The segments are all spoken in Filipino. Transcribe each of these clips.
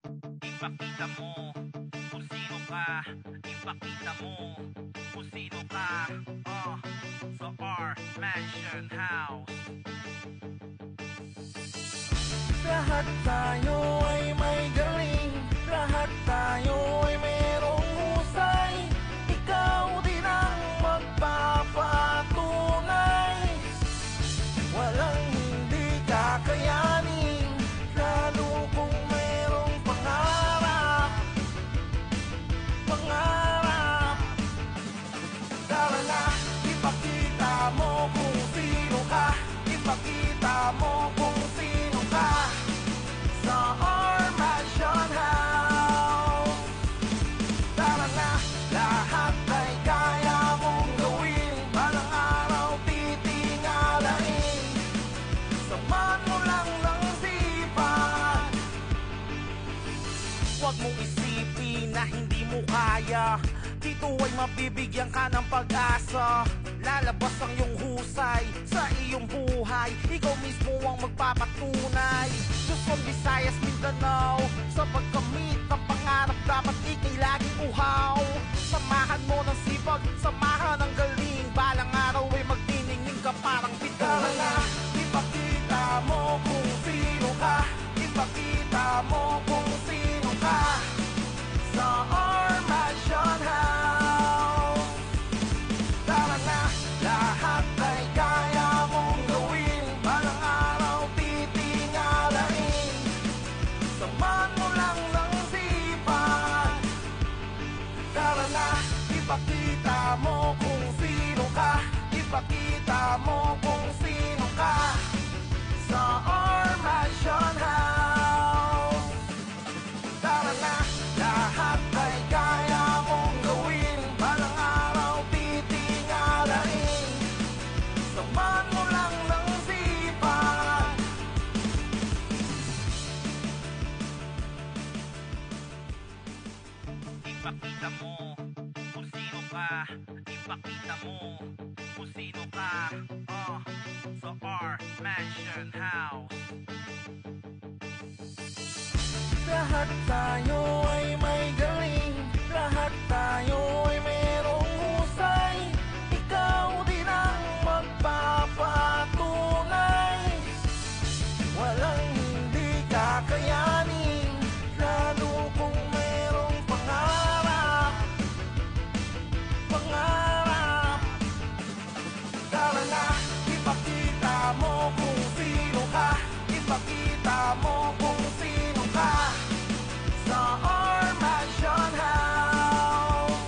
Ipakita mo kung sino ka. Ipakita mo kung sino ka. Sa our mansion house. Lahat tayo ay may galing, lahat tayo ay merong husay. Ikaw din ang magpapatunay. Walang hindi kakayanin, lalo kung merong pangarap. Pangarap. Tara na, ipakita mo kung sino ka. Ipakita mo kung sino ka. Sa our mansion house. Tara na, lahat ay kaya mong gawin. Balang araw titingalain. Samahan mo lang ng sipag. Huwag mong isipin na hindi mo kaya. Dito ay mabibigyan ka ng pag-asa. Lalabas ang iyong husay sa iyong buhay. Ikaw mismo ang magpapatunay. Luzon, Visayas, Mindanao. Sa pagkamit ng pangarap dapat ikay laging uhaw. Samahan mo ng sipag, samahan ng galing. Balang araw ay magtiningning ka parang Tara na, bituin. ipakita mo kung sino ka. Ipakita mo kung sino ka. Sa our mansion house. Tara na, lahat ay kaya mong gawin. Balang araw titingalain. Samahan mo lang ng sipag. Tara na, ipakita mo kung sino ka. Ipakita mo kung sino ka. Sa our mansion house. Tara na, lahat ay kaya mong gawin. Balang araw titingalain. Samahan mo lang ng sipag. Ipakita mo kung sino ka. Ipakita mo kung sino ka. Sa our mansion house. Lahat tayo ay may galing, lahat tayo ay merong husay. Ikaw din ang magpapatunay. Walang hindi kakayanin, lalo kung merong pangarap. Pangarap. Tara na, ipakita mo kung sino ka. Ipakita mo kung sino ka. Sa our mansion house.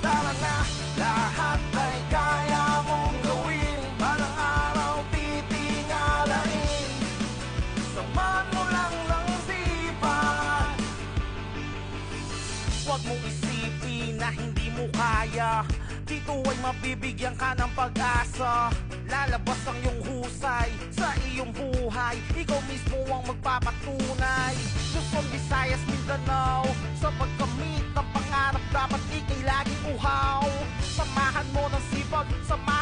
Tara na, lahat ay kaya mong gawin. Balang araw titingalain. Samahan mo lang ng sipag. Huwag mong isipin na hindi mo kaya. Dito ay mabibigyan ka ng pag-asa. Lalabas ang iyong husay sa iyong buhay. Ikaw mismo ang magpapatunay. Luzon, Visayas, Mindanao. Sa pagkamit ng pangarap dapat ikay laging uhaw. Samahan mo ng sipag, samahan